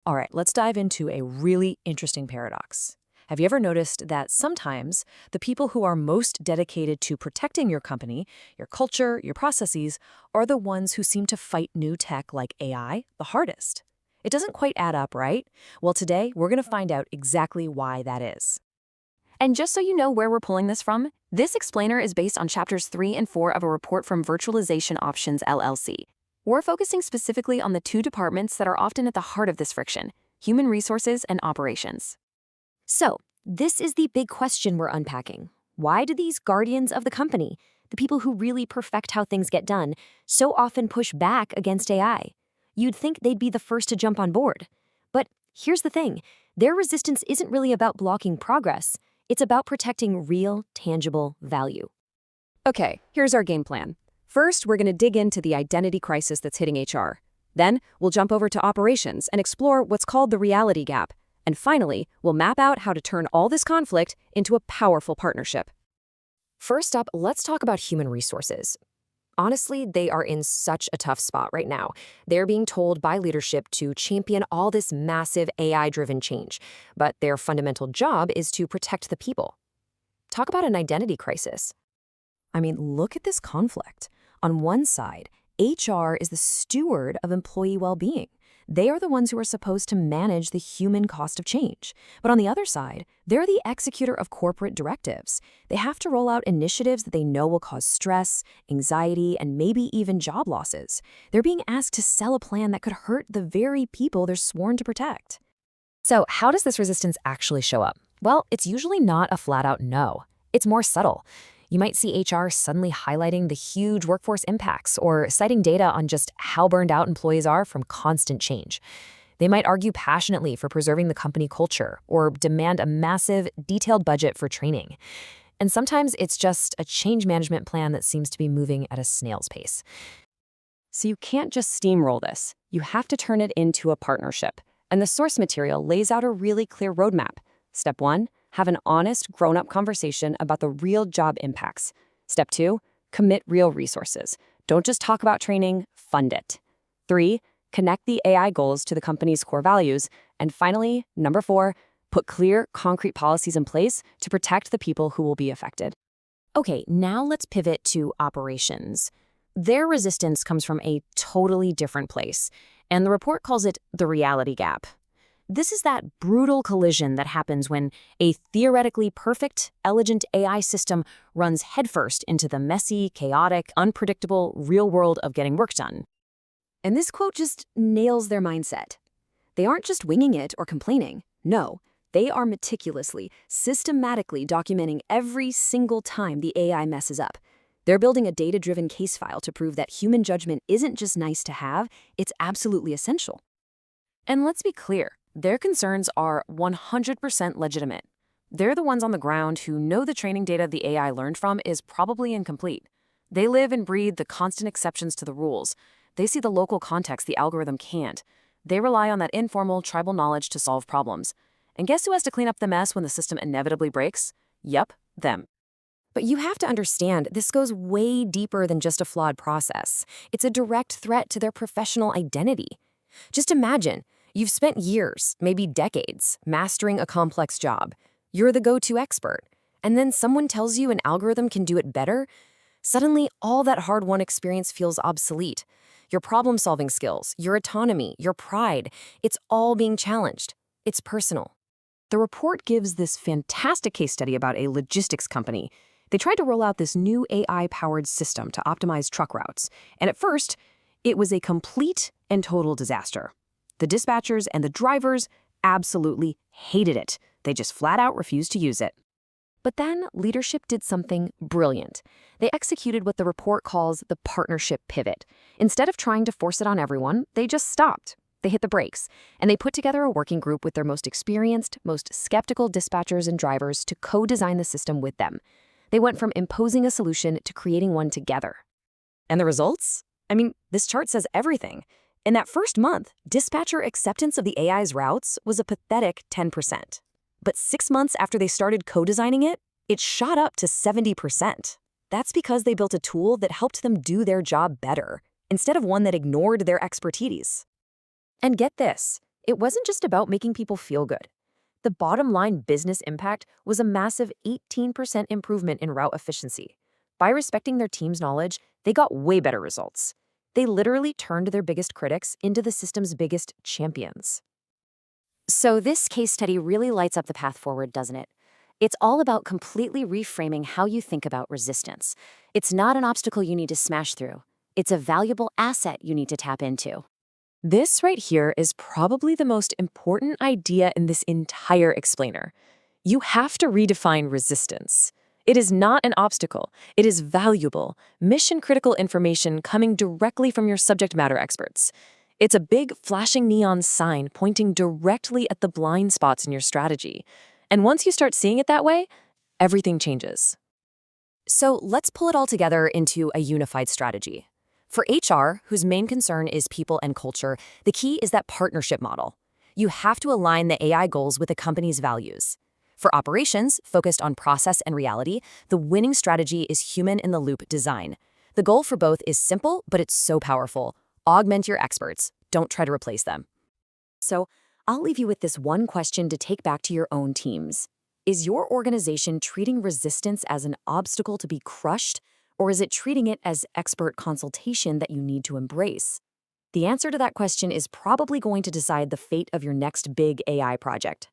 All right, let's dive into a really interesting paradox. Have you ever noticed that sometimes the people who are most dedicated to protecting your company, your culture, your processes, are the ones who seem to fight new tech like AI the hardest? It doesn't quite add up, right? Well, today we're going to find out exactly why that is. And just so you know where we're pulling this from, this explainer is based on chapters 3 and 4 of a report from Virtualization Options LLC. We're focusing specifically on the two departments that are often at the heart of this friction: human resources and operations. So, this is the big question we're unpacking. Why do these guardians of the company, the people who really perfect how things get done, so often push back against AI? You'd think they'd be the first to jump on board. But here's the thing, their resistance isn't really about blocking progress. It's about protecting real, tangible value. Okay, here's our game plan. First, we're going to dig into the identity crisis that's hitting HR. Then, we'll jump over to operations and explore what's called the reality gap. And finally, we'll map out how to turn all this conflict into a powerful partnership. First up, let's talk about human resources. Honestly, they are in such a tough spot right now. They're being told by leadership to champion all this massive AI-driven change, but their fundamental job is to protect the people. Talk about an identity crisis. I mean, look at this conflict. On one side, HR is the steward of employee well-being. They are the ones who are supposed to manage the human cost of change. But on the other side, they're the executor of corporate directives. They have to roll out initiatives that they know will cause stress, anxiety, and maybe even job losses. They're being asked to sell a plan that could hurt the very people they're sworn to protect. So how does this resistance actually show up? Well, it's usually not a flat-out no. It's more subtle. You might see HR suddenly highlighting the huge workforce impacts or citing data on just how burned out employees are from constant change. They might argue passionately for preserving the company culture or demand a massive, detailed budget for training. And sometimes it's just a change management plan that seems to be moving at a snail's pace. So you can't just steamroll this. You have to turn it into a partnership. And the source material lays out a really clear roadmap. Step 1, have an honest, grown-up conversation about the real job impacts. Step 2, commit real resources. Don't just talk about training, fund it. 3, connect the AI goals to the company's core values. And finally, number 4, put clear, concrete policies in place to protect the people who will be affected. Okay, now let's pivot to operations. Their resistance comes from a totally different place, and the report calls it the reality gap. This is that brutal collision that happens when a theoretically perfect, elegant AI system runs headfirst into the messy, chaotic, unpredictable real world of getting work done. And this quote just nails their mindset. They aren't just winging it or complaining. No, they are meticulously, systematically documenting every single time the AI messes up. They're building a data-driven case file to prove that human judgment isn't just nice to have, it's absolutely essential. And let's be clear. Their concerns are 100% legitimate. They're the ones on the ground who know the training data the AI learned from is probably incomplete. They live and breathe the constant exceptions to the rules. They see the local context the algorithm can't. They rely on that informal, tribal knowledge to solve problems. And guess who has to clean up the mess when the system inevitably breaks? Yup, them. But you have to understand, this goes way deeper than just a flawed process. It's a direct threat to their professional identity. Just imagine, you've spent years, maybe decades, mastering a complex job. You're the go-to expert. And then someone tells you an algorithm can do it better? Suddenly, all that hard-won experience feels obsolete. Your problem-solving skills, your autonomy, your pride, it's all being challenged. It's personal. The report gives this fantastic case study about a logistics company. They tried to roll out this new AI-powered system to optimize truck routes. And at first, it was a complete and total disaster. The dispatchers and the drivers absolutely hated it. They just flat out refused to use it. But then leadership did something brilliant. They executed what the report calls the partnership pivot. Instead of trying to force it on everyone, they just stopped. They hit the brakes, and they put together a working group with their most experienced, most skeptical dispatchers and drivers to co-design the system with them. They went from imposing a solution to creating one together. And the results? I mean, this chart says everything. In that first month, dispatcher acceptance of the AI's routes was a pathetic 10%. But 6 months after they started co-designing it, it shot up to 70%. That's because they built a tool that helped them do their job better, instead of one that ignored their expertise. And get this, it wasn't just about making people feel good. The bottom line business impact was a massive 18% improvement in route efficiency. By respecting their team's knowledge, they got way better results. They literally turned their biggest critics into the system's biggest champions. So this case study really lights up the path forward, doesn't it? It's all about completely reframing how you think about resistance. It's not an obstacle you need to smash through. It's a valuable asset you need to tap into. This right here is probably the most important idea in this entire explainer. You have to redefine resistance. It is not an obstacle. It is valuable, mission-critical information coming directly from your subject matter experts. It's a big, flashing neon sign pointing directly at the blind spots in your strategy. And once you start seeing it that way, everything changes. So let's pull it all together into a unified strategy. For HR, whose main concern is people and culture, the key is that partnership model. You have to align the AI goals with the company's values. For operations, focused on process and reality, the winning strategy is human-in-the-loop design. The goal for both is simple, but it's so powerful. Augment your experts. Don't try to replace them. So, I'll leave you with this one question to take back to your own teams. Is your organization treating resistance as an obstacle to be crushed, or is it treating it as expert consultation that you need to embrace? The answer to that question is probably going to decide the fate of your next big AI project.